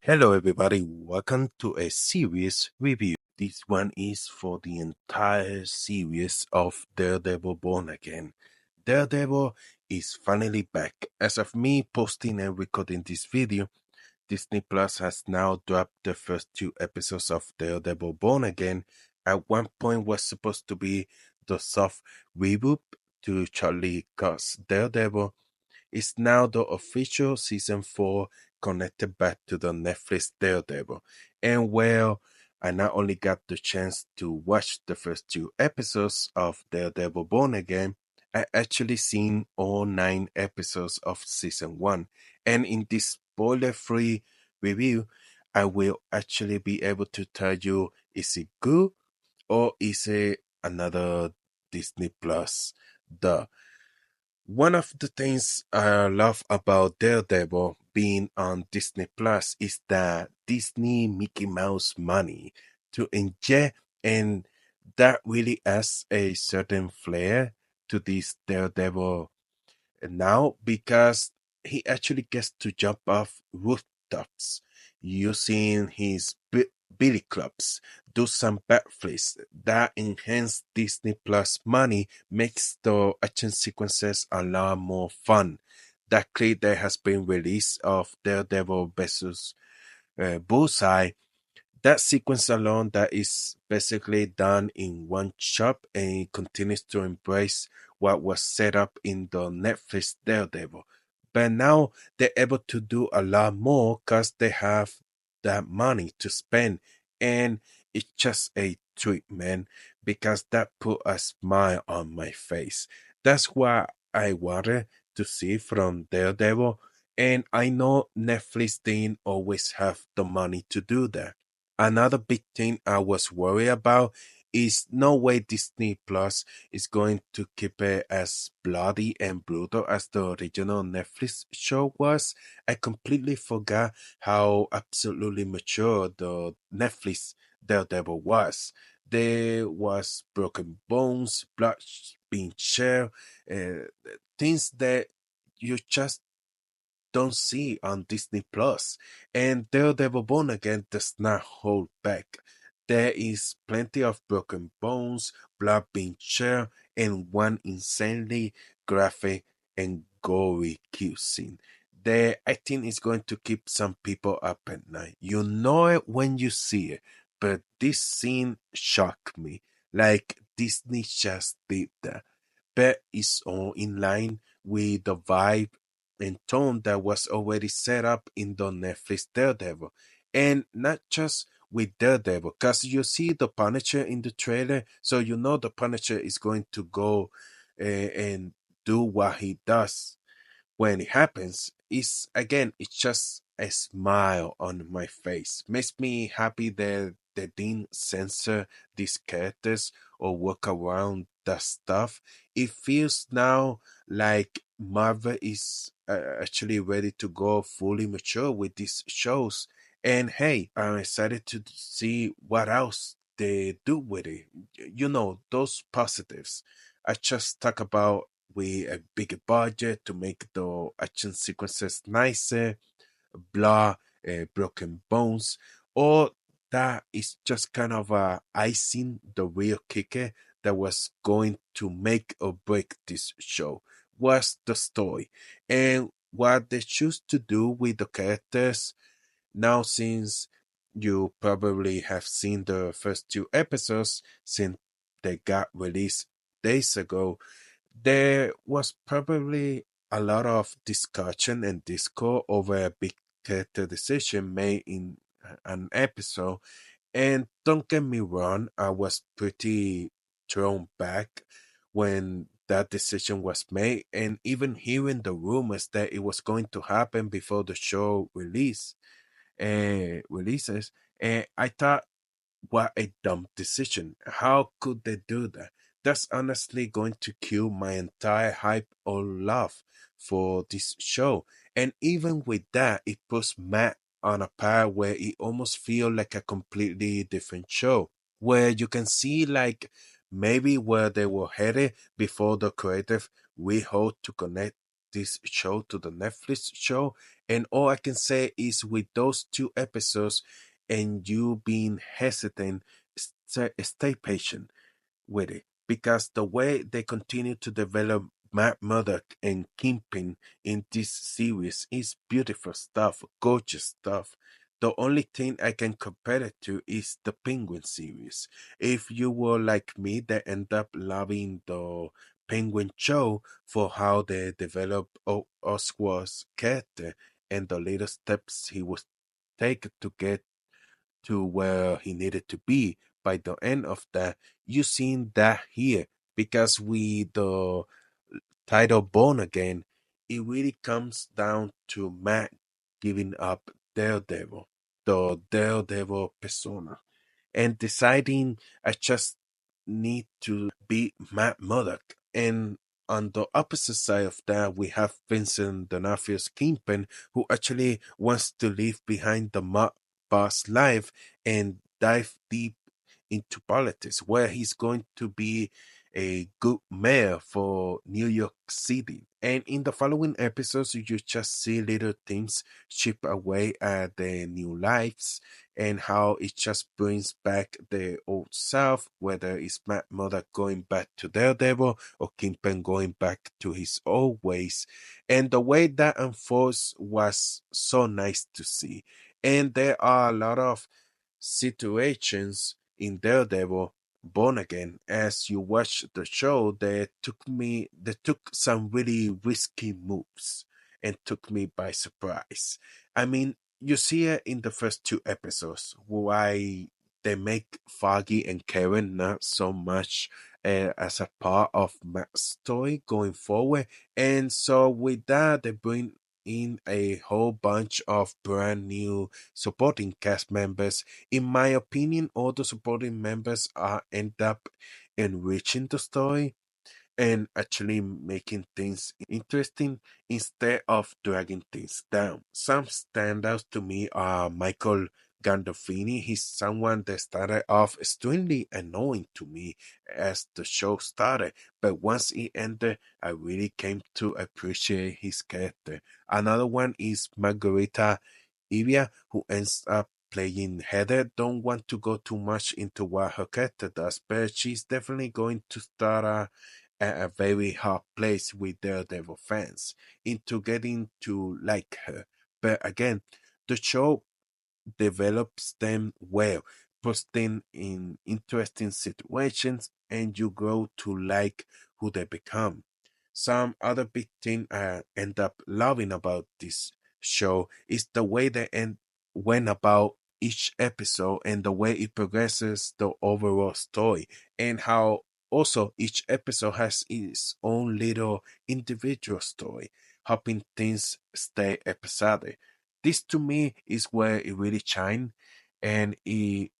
Hello, everybody. Welcome to a series review. This one is for the entire series of Daredevil Born Again. Daredevil is finally back. As of me posting and recording this video, Disney Plus has now dropped the first two episodes of Daredevil Born Again. At one point was supposed to be the soft reboot to Charlie Cox's Daredevil. It's now the official season 4 connected back to the Netflix Daredevil. And well, I not only got the chance to watch the first two episodes of Daredevil Born Again, I actually seen all 9 episodes of season 1. And in this spoiler-free review, I will actually be able to tell you, is it good or is it another Disney Plus? The One of the things I love about Daredevil being on Disney Plus is that Disney Mickey Mouse money to inject, and that really adds a certain flair to this Daredevil now because he actually gets to jump off rooftops using his billy clubs, do some backflips. That enhanced Disney Plus money makes the action sequences a lot more fun. That clip that has been released of Daredevil versus Bullseye, that sequence alone that is basically done in one shot and continues to embrace what was set up in the Netflix Daredevil. But now they're able to do a lot more because they have that money to spend. And it's just a treat, man, because that put a smile on my face. That's what I wanted to see from Daredevil. And I know Netflix didn't always have the money to do that. Another big thing I was worried about is no way Disney Plus is going to keep it as bloody and brutal as the original Netflix show was. I completely forgot how absolutely mature the Netflix Daredevil was. There was broken bones, blood being shared, uh, things that you just don't see on Disney Plus. And Daredevil Born Again does not hold back. There is plenty of broken bones, blood being shared, and one insanely graphic and gory kill scene. The acting is going to keep some people up at night. You know it when you see it, but this scene shocked me. Like Disney just did that. But it's all in line with the vibe and tone that was already set up in the Netflix Daredevil. And not just with Daredevil, because you see the Punisher in the trailer, so you know the Punisher is going to go and do what he does when it happens. It's again, it's just a smile on my face. Makes me happy that they didn't censor these characters or work around that stuff. It feels now like Marvel is actually ready to go fully mature with these shows. And hey, I'm excited to see what else they do with it. You know, those positives. I just talk about with a bigger budget to make the action sequences nicer, blah, broken bones, or that is just kind of icing the real kicker that was going to make or break this show was the story and what they choose to do with the characters. Now, since you probably have seen the first two episodes since they got released days ago, there was probably a lot of discussion and discord over a big character decision made in an episode. And don't get me wrong, I was pretty thrown back when that decision was made, and even hearing the rumors that it was going to happen before the show releases. And I thought, what a dumb decision. How could they do that? That's honestly going to kill my entire hype or love for this show. And even with that, it puts Matt on a par where it almost feels like a completely different show. Where you can see like maybe where they were headed before the creative we hope to connect this show to the Netflix show. And all I can say is with those 2 episodes and you being hesitant, stay patient with it because the way they continue to develop Matt Murdock and Kingpin in this series is beautiful stuff, gorgeous stuff. The only thing I can compare it to is the Penguin series. If you were like me, that end up loving the Penguin show for how they develop Oswald's character and the little steps he was taken to get to where he needed to be by the end of that. You seen that here because with the title Born Again, it really comes down to Matt giving up Daredevil, the Daredevil persona, and deciding I just need to be Matt Murdock. And on the opposite side of that, we have Vincent D'Onofrio's Kingpin, who actually wants to leave behind the mob boss life and dive deep into politics, where he's going to be a good mayor for New York City. And in the following episodes, you just see little things chip away at their new lives and how it just brings back the old self, whether it's Matt Murdock going back to Daredevil or Kingpin going back to his old ways. And the way that unfolds was so nice to see. And there are a lot of situations in Daredevil Born Again as you watch the show they took some really risky moves and took me by surprise. I mean, you see it in the first 2 episodes why they make Foggy and Karen not so much as a part of Matt's story going forward. And so with that they bring in a whole bunch of brand new supporting cast members. In my opinion, all the supporting members are end up enriching the story and actually making things interesting instead of dragging things down. Some standouts to me are Michael Gandolfini. He's someone that started off extremely annoying to me as the show started, but once he ended, I really came to appreciate his character. Another one is Margarita Ivia, who ends up playing Heather. Don't want to go too much into what her character does, but she's definitely going to start at a very hard place with Daredevil fans into getting to like her. But again, the show develops them well, puts them in interesting situations, and you grow to like who they become. Some other big thing I end up loving about this show is the way they went about each episode and the way it progresses the overall story, and how also each episode has its own little individual story, helping things stay episodic. This to me is where it really shined, and it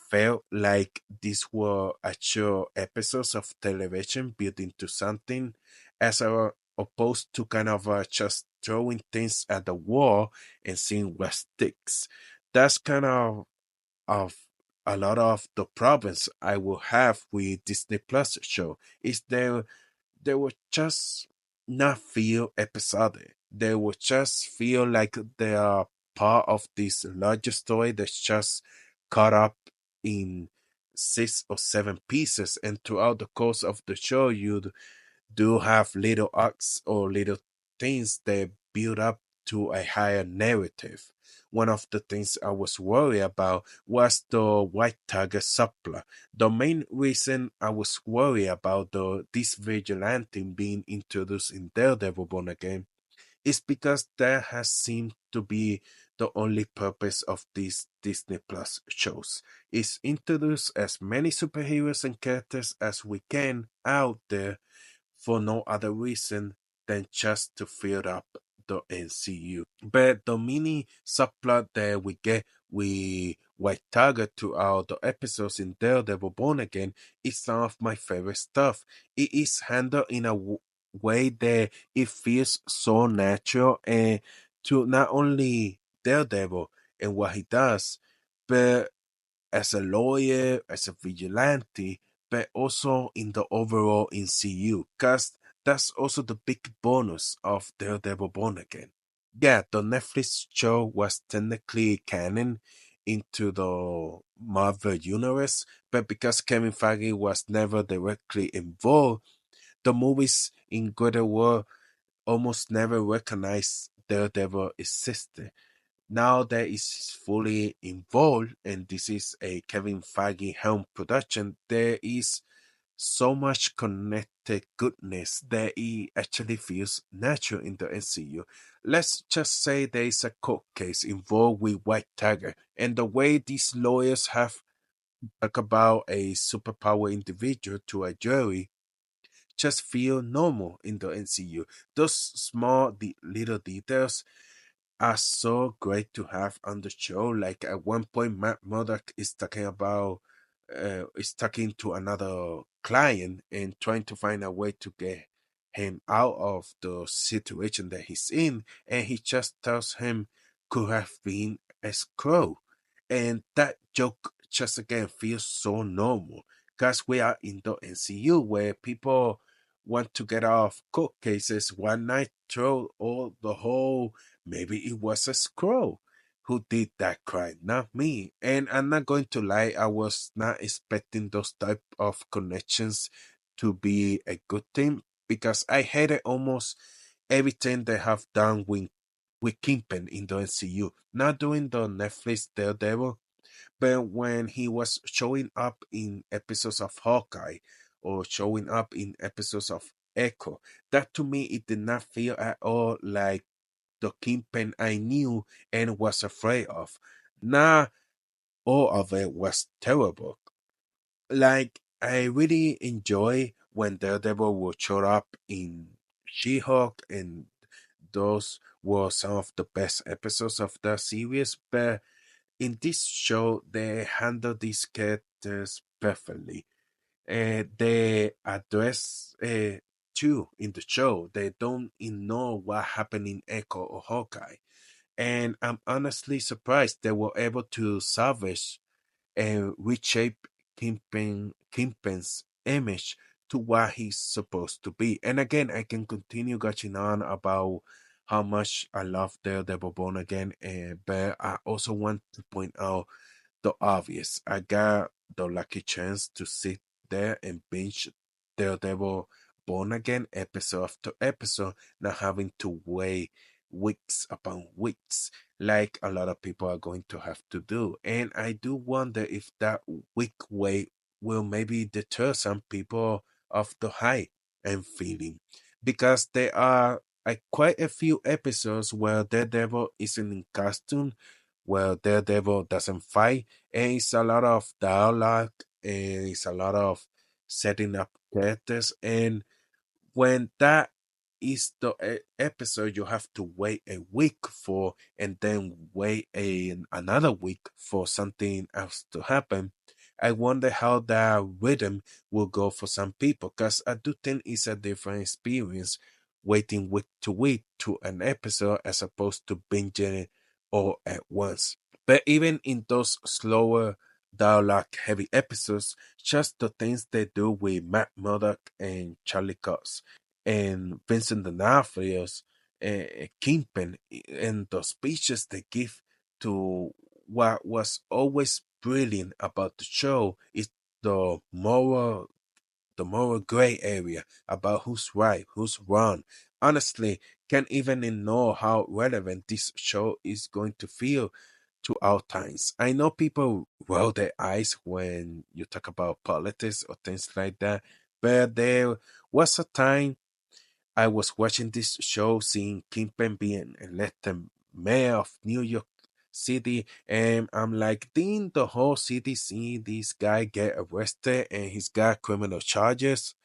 felt like these were actual episodes of television built into something, as opposed to kind of just throwing things at the wall and seeing what sticks. That's kind of a lot of the problems I will have with Disney Plus show is they will just not feel episodic. They will just feel like they are part of this larger story that's just caught up in 6 or 7 pieces, and throughout the course of the show you do have little arcs or little things that build up to a higher narrative. One of the things I was worried about was the white tiger subplot. The main reason I was worried about this vigilante being introduced in Daredevil Born Again is because that has seemed to be the only purpose of these Disney Plus shows, is introduce as many superheroes and characters as we can out there for no other reason than just to fill up the MCU. But the mini subplot that we get with White Tiger throughout the episodes in Daredevil Born Again is some of my favorite stuff. It is handled in a way that it feels so natural and to not only Daredevil and what he does, but as a lawyer, as a vigilante, but also in the overall MCU. Because that's also the big bonus of Daredevil Born Again. Yeah, the Netflix show was technically canon into the Marvel universe, but because Kevin Feige was never directly involved, the movies in greater world almost never recognized Daredevil existed. Now that is fully involved, and this is a Kevin Feige helm production, there is so much connected goodness that it actually feels natural in the MCU. Let's just say there is a court case involved with White Tiger, and the way these lawyers have talked about a superpower individual to a jury just feel normal in the MCU. Those small little details are so great to have on the show. Like at one point, Matt Murdock is talking to another client and trying to find a way to get him out of the situation that he's in, and he just tells him could have been a scroll, and that joke just again feels so normal because we are in the NCU where people want to get off court cases one night, throw all the whole. Maybe it was a scroll who did that crime, not me. And I'm not going to lie, I was not expecting those type of connections to be a good thing because I hated almost everything they have done with Kingpin in the MCU. Not doing the Netflix Daredevil, but when he was showing up in episodes of Hawkeye or showing up in episodes of Echo, that to me it did not feel at all like the Kingpin I knew and was afraid of. Not all of it was terrible. Like, I really enjoy when Daredevil would show up in She-Hulk, and those were some of the best episodes of the series. But in this show, they handle these characters perfectly. They address too in the show. They don't ignore what happened in Echo or Hawkeye. And I'm honestly surprised they were able to salvage and reshape Kingpin's image to what he's supposed to be. And again, I can continue gushing on about how much I love Daredevil Born Again, but I also want to point out the obvious. I got the lucky chance to sit there and binge Daredevil Born Again episode after episode, not having to wait weeks upon weeks like a lot of people are going to have to do. And I do wonder if that week wait will maybe deter some people of the hype and feeling. Because there are quite a few episodes where Daredevil isn't in costume, where Daredevil doesn't fight, and it's a lot of dialogue and it's a lot of setting up characters. And when that is the episode you have to wait a week for and then wait another week for something else to happen, I wonder how that rhythm will go for some people because I do think it's a different experience waiting week to week to an episode as opposed to binging it all at once. But even in those slower dialogue heavy episodes, just the things they do with Matt Murdock and Charlie Cox and Vincent D'Onofrio's Kingpin, and the speeches they give to what was always brilliant about the show is the moral gray area about who's right, who's wrong. Honestly, can't even know how relevant this show is going to feel to our times. I know people roll their eyes when you talk about politics or things like that, but there was a time I was watching this show, seeing Kingpin being elected mayor of New York City, and I'm like, didn't the whole city see this guy get arrested and he's got criminal charges?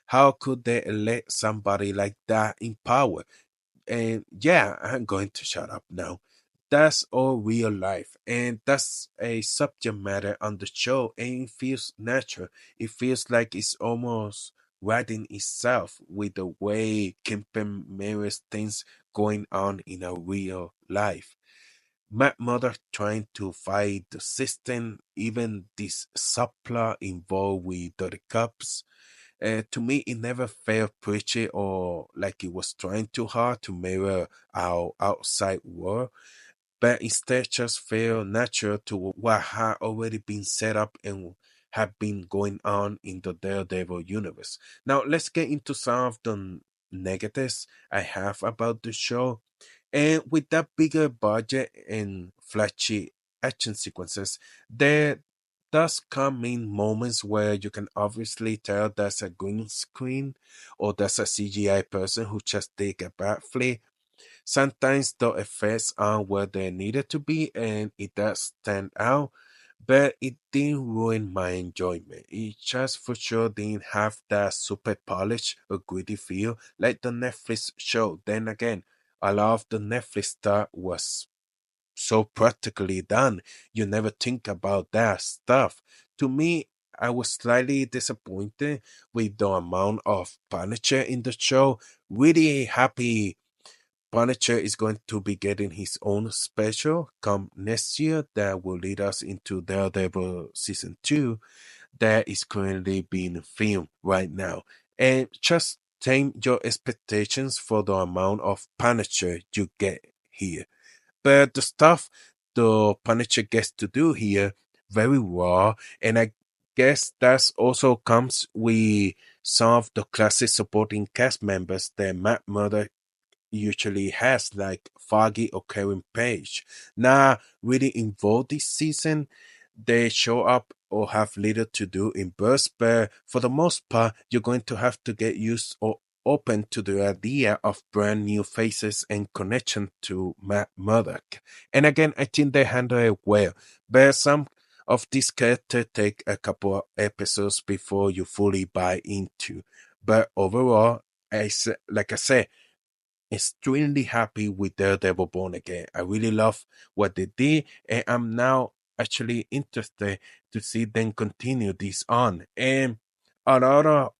How could they elect somebody like that in power? And yeah, I'm going to shut up now. That's all real life, and that's a subject matter on the show, and it feels natural. It feels like it's almost writing itself with the way Kempen mirrors things going on in a real life. Matt Mother trying to fight the system, even this subplot involved with the cops To me, it never felt preachy or like it was trying too hard to mirror our outside world, but instead just felt natural to what had already been set up and had been going on in the Daredevil universe. Now, let's get into some of the negatives I have about the show. And with that bigger budget and flashy action sequences, there does come in moments where you can obviously tell there's a green screen or there's a CGI person who just take a bad flick. Sometimes the effects aren't where they needed to be and it does stand out, but it didn't ruin my enjoyment. It just for sure didn't have that super polished or gritty feel like the Netflix show. Then again, a lot of the Netflix stuff was so practically done. You never think about that stuff. To me, I was slightly disappointed with the amount of Punisher in the show. Really happy Punisher is going to be getting his own special come next year that will lead us into Daredevil season 2 that is currently being filmed right now. And just tame your expectations for the amount of Punisher you get here. But the stuff the Punisher gets to do here, very raw, and I guess that also comes with some of the classic supporting cast members that Matt Murdock usually has, like Foggy or Karen Page. Not really involved this season. They show up or have little to do in bursts, but for the most part, you're going to have to get used or open to the idea of brand new faces and connection to Matt Murdock. And again, I think they handle it well, but some of these characters take a couple of episodes before you fully buy into. But overall, like I said, extremely happy with Daredevil Born Again. I really love what they did, and I'm now actually interested to see them continue this on. And a lot of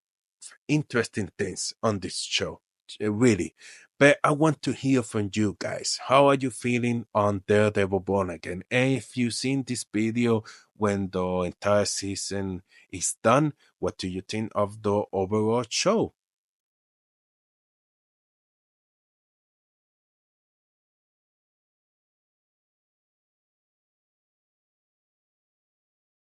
interesting things on this show, really. But I want to hear from you guys. How are you feeling on Daredevil Born Again? And if you've seen this video when the entire season is done, what do you think of the overall show?